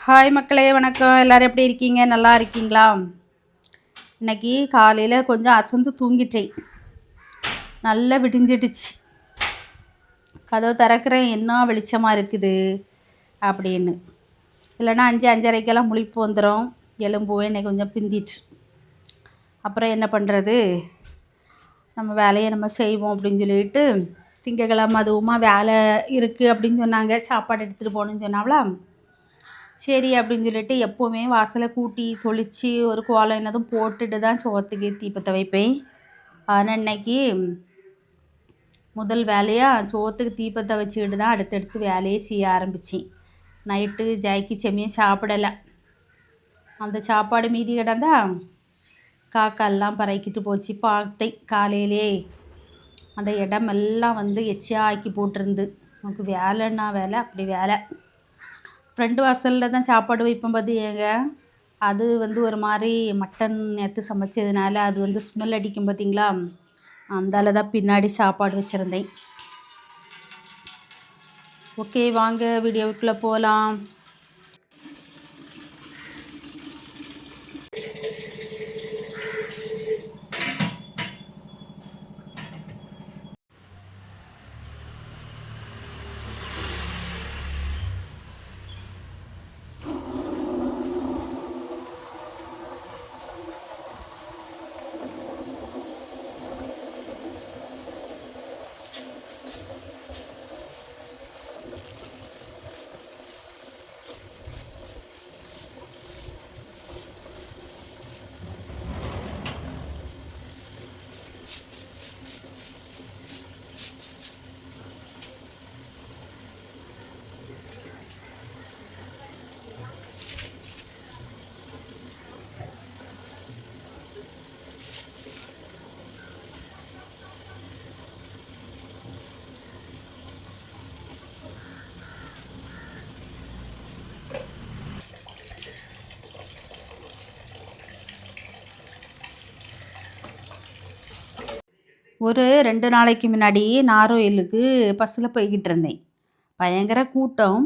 Hi மக்களே, வணக்கம். எல்லோரும் எப்படி இருக்கீங்க? நல்லா இருக்கீங்களா? இன்னைக்கு காலையில் கொஞ்சம் அசந்து தூங்கிட்டேன். நல்லா விடிஞ்சிடுச்சு. கதவை திறக்கிறேன், என்ன வெளிச்சமாக இருக்குது அப்படின்னு. இல்லைன்னா 5:30க்கெல்லாம் முழிப்பு வந்துடும். எலும்புவே இன்னைக்கு கொஞ்சம் பிந்திட்டு. அப்புறம் என்ன பண்ணுறது, நம்ம வேலையை நம்ம செய்வோம் அப்படின்னு சொல்லிட்டு திங்கக்கிழமை அதுவுமா வேலை இருக்குது அப்படின்னு சொன்னாங்க. சாப்பாடு எடுத்துகிட்டு போகணுன்னு சொன்னாங்களா. சரி அப்படின்னு சொல்லிட்டு எப்போவுமே வாசலை கூட்டி தொளித்து ஒரு கோலம் என்னதும் போட்டுட்டு தான் சோற்றுக்கு தீபத்தை வைப்பேன். ஆனால் இன்னைக்கு முதல் வேலையாக சோற்றுக்கு தீபத்தை வச்சுக்கிட்டு தான் அடுத்தடுத்து வேலையை செய்ய ஆரம்பித்தேன். நைட்டு ஜாய்க்கு செம்மியும் சாப்பிடலை. அந்த சாப்பாடு மீதி கிடந்தா காக்கெல்லாம் பறக்கிட்டு போச்சு. பார்த்தேன் காலையிலே அந்த இடமெல்லாம் எச்சியாக ஆக்கி போட்டிருந்து. நமக்கு வேலைன்னா வேலை, அப்படி வேலை. ஃப்ரெண்டு வாசலில் தான் சாப்பாடு வைப்போம் பார்த்தியேங்க. அது ஒரு மாதிரி மட்டன் நேற்று சமைச்சதுனால அது ஸ்மெல் அடிக்கும் பார்த்திங்களா. அந்தால தான் பின்னாடி சாப்பாடு வச்சுருந்தேன். ஓகே, வாங்க வீடியோவுக்குள்ளே போகலாம். ஒரு 2 நாளைக்கு முன்னாடி நாரோயிலுக்கு பஸ்ஸில் போய்கிட்டு இருந்தேன். பயங்கர கூட்டம்.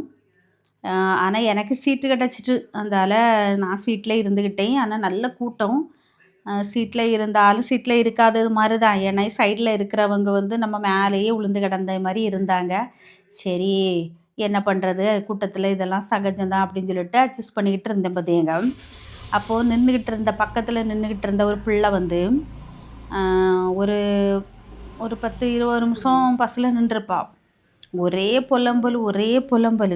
ஆனால் எனக்கு சீட்டு கிடச்சிட்டு, அதால் நான் சீட்டில் இருந்துக்கிட்டேன். ஆனால் நல்ல கூட்டம். சீட்டில் இருந்தாலும் சீட்டில் இருக்காதது மாதிரி தான். ஏன்னா சைடில் இருக்கிறவங்க நம்ம மேலேயே உளுந்து கிடந்த மாதிரி இருந்தாங்க. சரி, என்ன பண்ணுறது, கூட்டத்தில் இதெல்லாம் சகஜம்தான் அப்படின்னு சொல்லிட்டு அட்ஜஸ்ட் பண்ணிக்கிட்டு இருந்தேன் பார்த்தியங்க. அப்போது பக்கத்தில் நின்றுக்கிட்டு இருந்த ஒரு பிள்ளை ஒரு ஒரு 10-20 நிமிஷம் பஸ்ஸில் நின்றுருப்பா. ஒரே புலம்பல்.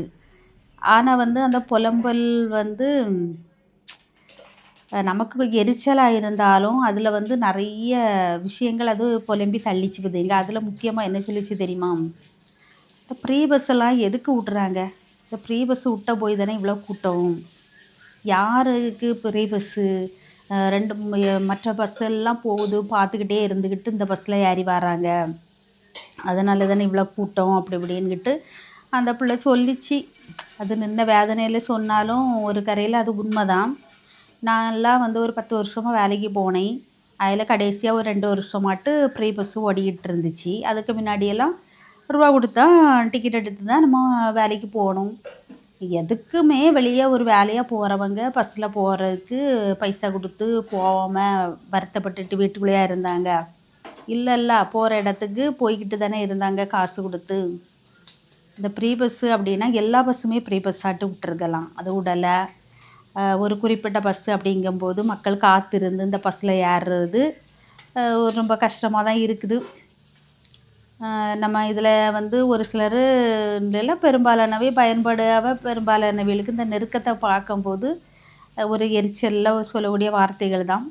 ஆனால் அந்த புலம்பல் நமக்கு எரிச்சலாக இருந்தாலும் அதில் நிறைய விஷயங்கள் அது புலம்பி தள்ளிச்சு போதுங்க. அதில் முக்கியமாக என்ன சொல்லிச்சு தெரியுமா, இந்த ப்ரீ பஸ்ஸெல்லாம் எதுக்கு விட்றாங்க? இந்த ப்ரீ பஸ்ஸு விட்ட போய் தானே இவ்வளோ கூட்டம். யாருக்கு ப்ரீ பஸ்ஸு? மற்ற பஸ்ஸெல்லாம் போகுது, பார்த்துக்கிட்டே இருந்துக்கிட்டு இந்த பஸ்ஸில் ஏறி வராங்க. அதனால தானே இவ்வளோ கூட்டம் அப்படி இப்படின்னுக்கிட்டு அந்த பிள்ளை சொல்லிச்சு. அது நின்ன வேதனையில் சொன்னாலும் ஒரு கரையில் அது உண்மை தான். நான்லாம் ஒரு 10 வருஷமாக வேலைக்கு போனேன். அதில் கடைசியாக ஒரு 2 வருஷமாட்டு ப்ரீ பஸ்ஸு ஓடிக்கிட்டு இருந்துச்சு. அதுக்கு முன்னாடியெல்லாம் ரூபா கொடுத்தா டிக்கெட் எடுத்து தான் நம்ம வேலைக்கு போகணும். எதுக்குமே வெளியே ஒரு வேலையாக போகிறவங்க பஸ்ஸில் போகிறதுக்கு பைசா கொடுத்து போகாமல் வருத்தப்பட்டுட்டு வீட்டுக்குள்ளேயே இருந்தாங்க. இல்லை போகிற இடத்துக்கு போய்கிட்டு தானே இருந்தாங்க காசு கொடுத்து. இந்த ப்ரீ பஸ்ஸு அப்படின்னா எல்லா பஸ்ஸுமே ப்ரீ பஸ்ஸாட்டு விட்டுருக்கலாம். அது விடலை. ஒரு குறிப்பிட்ட பஸ்ஸு அப்படிங்கும்போது மக்கள் காத்திருந்து இந்த பஸ்ஸில் ஏறுறது ரொம்ப கஷ்டமாக தான் இருக்குது. நம்ம இதில் ஒரு சிலர் எல்லாம் பெரும்பாலானவை பெரும்பாலானவைகளுக்கு இந்த நெருக்கத்தை பார்க்கும்போது ஒரு எரிச்சலில் சொல்லக்கூடிய வார்த்தைகள் தான்.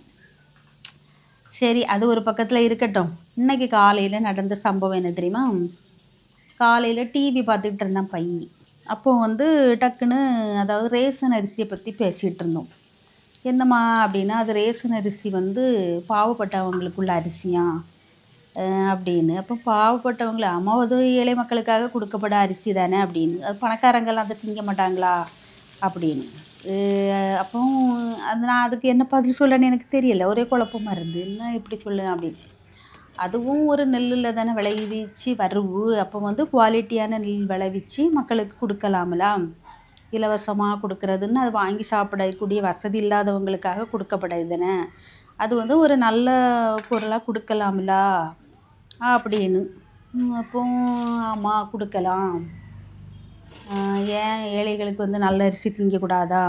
சரி, அது ஒரு பக்கத்தில் இருக்கட்டும். இன்றைக்கி காலையில் நடந்த சம்பவம் என்ன தெரியுமா? காலையில் டிவி பார்த்துக்கிட்டு இருந்தேன் பையன். அப்போது டக்குன்னு, அதாவது ரேஷன் அரிசியை பற்றி பேசிகிட்டு இருந்தோம். என்னம்மா அப்படின்னா, அது ரேஷன் அரிசி பாவப்பட்டவங்களுக்குள்ள அரிசியாக அப்படின்னு. அப்போ பாவப்பட்டவங்கள அம்மாவது ஏழை மக்களுக்காக கொடுக்கப்பட அரிசி தானே அப்படின்னு. அது பணக்காரங்கள்லாம் அதை திங்க மாட்டாங்களா அப்படின்னு. அப்போ நான் அதுக்கு என்ன பதில் சொல்லன்னு எனக்கு தெரியலை. ஒரே குழப்பமாக இருந்து என்ன இப்படி சொல்லுங்க அப்படின்னு. அதுவும் ஒரு நெல்லில் தானே விளைவிச்சு வருவு. அப்போ குவாலிட்டியான நெல் விளைவிச்சு மக்களுக்கு கொடுக்கலாமலாம். இலவசமாக கொடுக்குறதுன்னு அது வாங்கி சாப்பிடக்கூடிய வசதி இல்லாதவங்களுக்காக கொடுக்கப்படுதுன்னு அது வந்து ஒரு நல்ல பொருளாக கொடுக்கலாம்ல அப்படின்னு. அப்போ ஆமாம் கொடுக்கலாம். ஏன் ஏழைகளுக்கு வந்து நல்ல அரிசி திங்கக்கூடாதா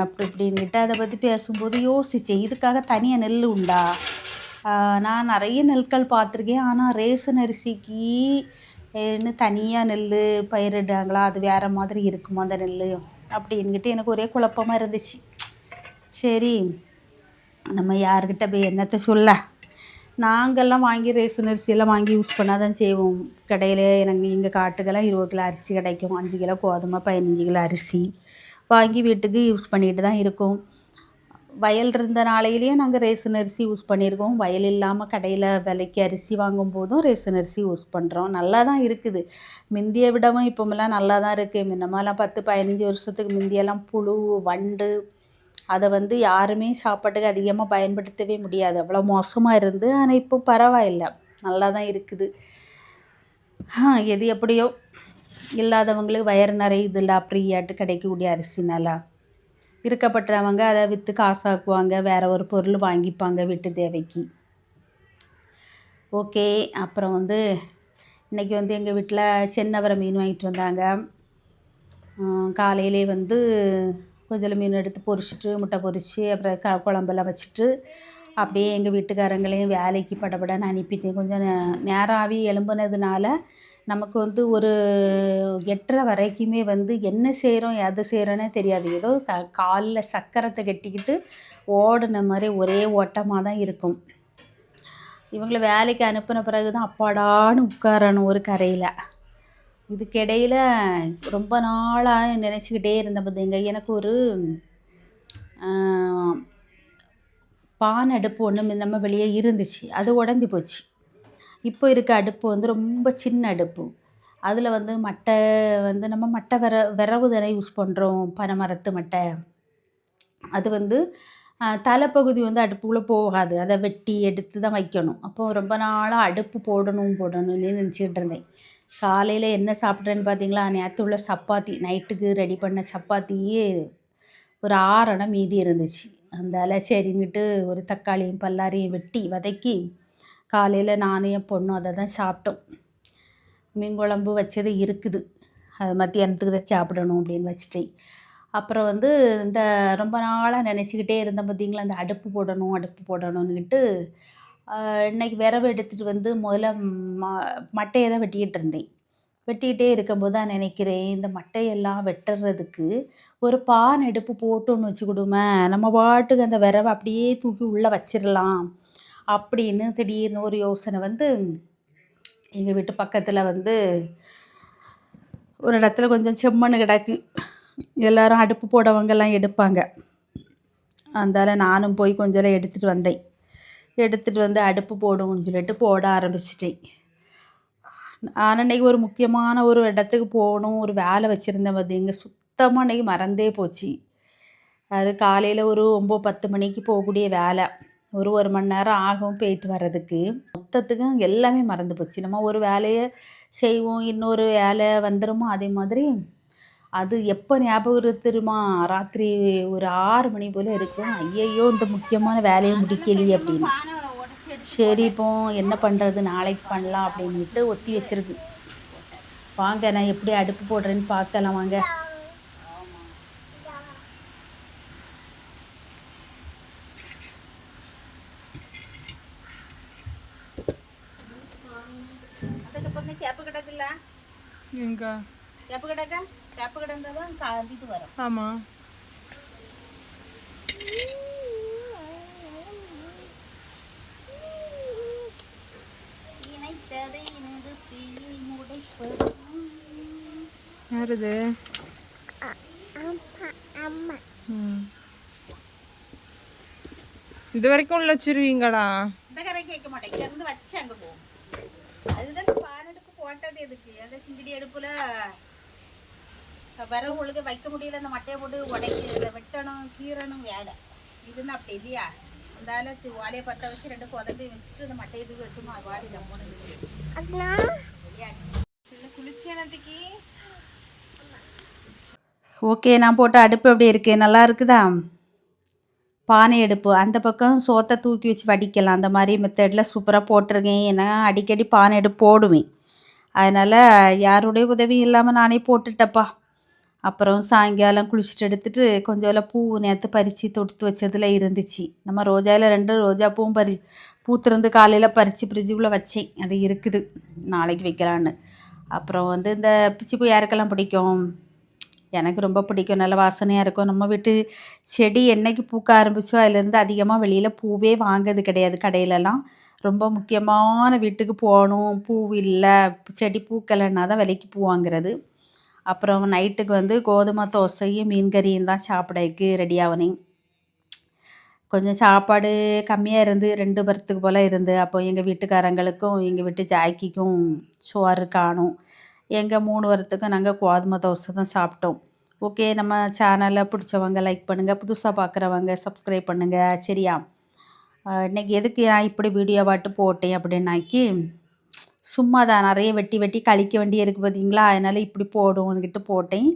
அப்படி இப்படின்னுட்டு அதை பற்றி பேசும்போது யோசித்தேன், இதுக்காக தனியாக நெல் உண்டா? நான் நிறைய நெற்கள் பார்த்துருக்கேன், ஆனால் ரேஷன் அரிசிக்கு தனியாக நெல் பயிரிடுறாங்களா, அது வேறு மாதிரி இருக்குமா அந்த நெல் அப்படின்னுட்டு எனக்கு ஒரே குழப்பமாக இருந்துச்சு. சரி நம்ம யார்கிட்ட போய் என்னத்தை சொல்ல, நாங்கள்லாம் வாங்கி ரேஷன் அரிசியெல்லாம் வாங்கி யூஸ் பண்ணால் தான் செய்வோம். கடையில் எங்கள் காட்டுக்கெல்லாம் 20 கிலோ அரிசி கிடைக்கும், 5 கிலோ கோதுமை, 15 கிலோ அரிசி வாங்கி வீட்டுக்கு யூஸ் பண்ணிட்டு தான் இருக்கோம். வயல் இருந்த நாளையிலேயே நாங்கள் ரேஷன் அரிசி யூஸ் பண்ணியிருக்கோம். வயல் இல்லாமல் கடையில் விலைக்கு அரிசி வாங்கும் போதும் ரேஷன் அரிசி யூஸ் பண்ணுறோம். நல்லா தான் இருக்குது, முந்தியை விடவும் இப்போமெல்லாம் நல்லா தான் இருக்குது. முன்னமெல்லாம் 10-15 வருஷத்துக்கு முந்தியெல்லாம் புழு வண்டு அதை வந்து யாருமே சாப்பாட்டுக்கு அதிகமாக பயன்படுத்தவே முடியாது, அவ்வளோ மோசமாக இருந்து. ஆனால் இப்போ பரவாயில்லை, நல்லா தான் இருக்குது. எது எப்படியோ இல்லாதவங்களுக்கு வயறு நிறையுதில்ல, ஃப்ரீயாட்டு கிடைக்கக்கூடிய அரிசினால. இருக்கப்பட்டவங்க அதை விற்று காசாக்குவாங்க, வேறு ஒரு பொருள் வாங்கிப்பாங்க வீட்டு தேவைக்கு. ஓகே. அப்புறம் வந்து இன்றைக்கி வந்து எங்கள் வீட்டில் சென்னவரை மீன் வாங்கிட்டு வந்தாங்க. காலையிலே வந்து கொஞ்சம் மீன் எடுத்து பொரிச்சிட்டு முட்டை பொரித்து அப்புறம் குழம்பெல்லாம் வச்சுட்டு அப்படியே எங்கள் வீட்டுக்காரங்களையும் வேலைக்கு படபடன்னு அனுப்பிட்டேன். கொஞ்சம் நேராகவே எழும்புனதுனால நமக்கு வந்து ஒரு 8:30 வரைக்குமே வந்து என்ன செய்கிறோம் எது செய்கிறோன்னே தெரியாது. ஏதோ காலில் சக்கரத்தை கட்டிக்கிட்டு ஓடின மாதிரி ஒரே ஓட்டமாக தான் இருக்கும். இவங்களை வேலைக்கு அனுப்பின பிறகு தான் அப்பாடான்னு உட்காரணும் ஒரு கரையில். இதுக்கிடையில் ரொம்ப நாளாக நினச்சிக்கிட்டே இருந்தேன் பார்த்திங்க, எனக்கு ஒரு பானை அடுப்பு ஒன்று நம்ம வெளியே இருந்துச்சு, அது உடஞ்சி போச்சு. இப்போ இருக்க அடுப்பு வந்து ரொம்ப சின்ன அடுப்பு. அதில் வந்து மட்டை வந்து நம்ம மட்டை விரவு தானே யூஸ் பண்ணுறோம், பனை மரத்து மட்டை. அது வந்து தலைப்பகுதி வந்து அடுப்புக்குள்ளே போகாது, அதை வெட்டி எடுத்து தான் வைக்கணும். அப்போது ரொம்ப நாளாக அடுப்பு போடணும்னு நினச்சிக்கிட்டு இருந்தேன். காலையில் என்ன சாப்பிட்றேன்னு பார்த்தீங்களா, நேற்று உள்ள சப்பாத்தி, நைட்டுக்கு ரெடி பண்ண சப்பாத்தியே ஒரு 6 அணை மீதி இருந்துச்சு. அந்தால சரின்னுட்டு ஒரு தக்காளியும் பல்லாரியும் வெட்டி வதக்கி காலையில் நானும் என் பொண்ணும் அதை தான் சாப்பிட்டோம். மீன் குழம்பு வச்சது இருக்குது, அது மத்தியானத்துக்கு தான் சாப்பிடணும் அப்படின்னு வச்சுட்டேன். அப்புறம் வந்து இந்த ரொம்ப நாளாக நினச்சிக்கிட்டே இருந்தேன் பார்த்திங்களா, அந்த அடுப்பு போடணுன்னுக்கிட்டு இன்றைக்கி விரவு எடுத்துகிட்டு வந்து முதல்ல மட்டையை தான் வெட்டிக்கிட்டு இருந்தேன். வெட்டிக்கிட்டே இருக்கும்போது தான் நினைக்கிறேன், இந்த மட்டையெல்லாம் வெட்டுறதுக்கு ஒரு பானை அடுப்பு போட்டோன்னு வச்சுக்கிடுமே, நம்ம பாட்டுக்கு அந்த விரவை அப்படியே தூக்கி உள்ளே வச்சிடலாம் அப்படின்னு திடீர்னு ஒரு யோசனை வந்து, எங்கள் வீட்டு பக்கத்தில் வந்து ஒரு இடத்துல கொஞ்சம் செம்மண் கிடக்கு, எல்லோரும் அடுப்பு போடவங்கெல்லாம் எடுப்பாங்க. அதனால நானும் போய் கொஞ்சம் எடுத்துகிட்டு வந்தேன். எடுத்துகிட்டு வந்து அடுப்பு போடுவோம்னு சொல்லிட்டு போட ஆரம்பிச்சிட்டேன். ஆனால் இன்றைக்கி ஒரு முக்கியமான ஒரு இடத்துக்கு போகணும், ஒரு வேலை வச்சுருந்தேன் பார்த்திங்க, சுத்தமாக இன்றைக்கி மறந்தே போச்சு. அது காலையில் ஒரு 9-10 மணிக்கு போகக்கூடிய வேலை, ஒரு மணி நேரம் ஆகும் போயிட்டு வர்றதுக்கு. மொத்தத்துக்கும் எல்லாமே மறந்து போச்சு. நம்ம ஒரு வேலையை செய்வோம், இன்னொரு வேலை வந்துடுமோ, அதே மாதிரி அது எப்போ ஞாபகம் தெரியுமா, ராத்திரி ஒரு 6 மணி போல் இருக்கும். ஐயையோ இந்த முக்கியமான வேலையை முடிக்கலையே அப்படின்னு. சரி இப்போ என்ன பண்ணுறது, நாளைக்கு பண்ணலாம் அப்படின்ட்டு ஒத்தி வச்சிருக்கு. வாங்க நான் எப்படி அடுப்பு போடுறேன்னு பார்க்கலாம் வாங்க. கேப்பு கிடக்குல்ல, எங்க கேப்பு கிடந்தாதான் காந்திட்டு வரும். ஆமாம். யாருது? இது வரைக்கும் உள்ள வச்சிருவீங்களா? இந்த கரைக்கு வைக்க மாட்டேன், இங்க இருந்து வச்சு அங்க போகும். அதுதான் பானடுப்பு போட்டது எதுக்கு, அந்த சிங்கிடி அடுப்புல விரவு ஒழுங்க வைக்க முடியல, அந்த மட்டையை போட்டு உடைக்க வெட்டணும் கீரணும் வேலை. இதுன்னு அப்படி இல்லையா, அந்தால வாழையை பற்ற வச்சு 2 குதம்பையும் வச்சுட்டு அந்த மட்டையை தூக்கி வச்சுமா வாடி ஜம்முன்னு குளிச்சேனத்துக்கு. ஓகே. நான் போட்ட அடுப்பு எப்படி இருக்கு? நல்லா இருக்குதா? பானை அடுப்பு. அந்த பக்கம் சோத்த தூக்கி வச்சு வடிக்கலாம். அந்த மாரி மெத்தட்ல சூப்பரா போட்டுருக்கேன். ஏன்னா, அடிக்கடி பானை அடுப்பு போடுவேன். அதனால யாருடைய உதவியும் இல்லாம நானே போட்டுட்டேன்ப்பா. அப்புறம் சாயங்காலம் குளிச்சுட்டு எடுத்துட்டு கொஞ்சோல பூ நேத்து பறிச்சு தொடுத்து வச்சதுல இருந்துச்சு. நம்ம ரோஜால 2 ரோஜா பூவும் பூத்திருந்து காலையில பறிச்சு ஃப்ரிட்ஜுக்குள்ள வச்சேன். அது இருக்குது. நாளைக்கு வைக்கலான்னு. அப்புறம் வந்து இந்த பிச்சி பூ யாருக்கெல்லாம் பிடிக்கும்? எனக்கு ரொம்ப பிடிக்கும். நல்ல வாசனையா இருக்கும். நம்ம வீட்டு செடி என்னைக்கு பூக்க ஆரம்பிச்சோ, அதுலேருந்து அதிகமா வெளியில பூவே வாங்குறது கிடையாது கடையிலலாம். ரொம்ப முக்கியமான வீட்டுக்கு போணும், பூ இல்ல, செடி பூக்கலைன்னா தான் விலைக்கு பூ வாங்குறது. அப்புறம் நைட்டுக்கு வந்து கோதுமை தோசையும், மீன் கறியும் தான் சாப்பிடக்கு ரெடி ஆவனேன். கொஞ்சம் சாப்பாடு கம்மியா இருந்து 2 பேர்த்துக்கு போல இருந்து, அப்போ எங்க வீட்டுக்காரங்களுக்கும், எங்க வீட்டு ஜாக்கிக்கும் சோறு காணும். எங்க 3 பேர்த்துக்கும் நாங்க கோதுமை தோசை தான் சாப்பிட்டோம். ஓகே. நம்ம சேனலை பிடிச்சவங்க லைக் பண்ணுங்க. புதுசா பார்க்குறவங்க சப்ஸ்கிரைப் பண்ணுங்க. சரியா? இன்னைக்கு எதுக்கு நான் இப்படி வீடியோவாட்டு போட்டேன் அப்படின்னாக்கி, சும்மா தான் நெறைய வெட்டி வெட்டி கழிக்க வேண்டிய இருக்கு பார்த்தீங்களா? அதனால இப்படி போடுவோன்னுக்கிட்டு போட்டேன்.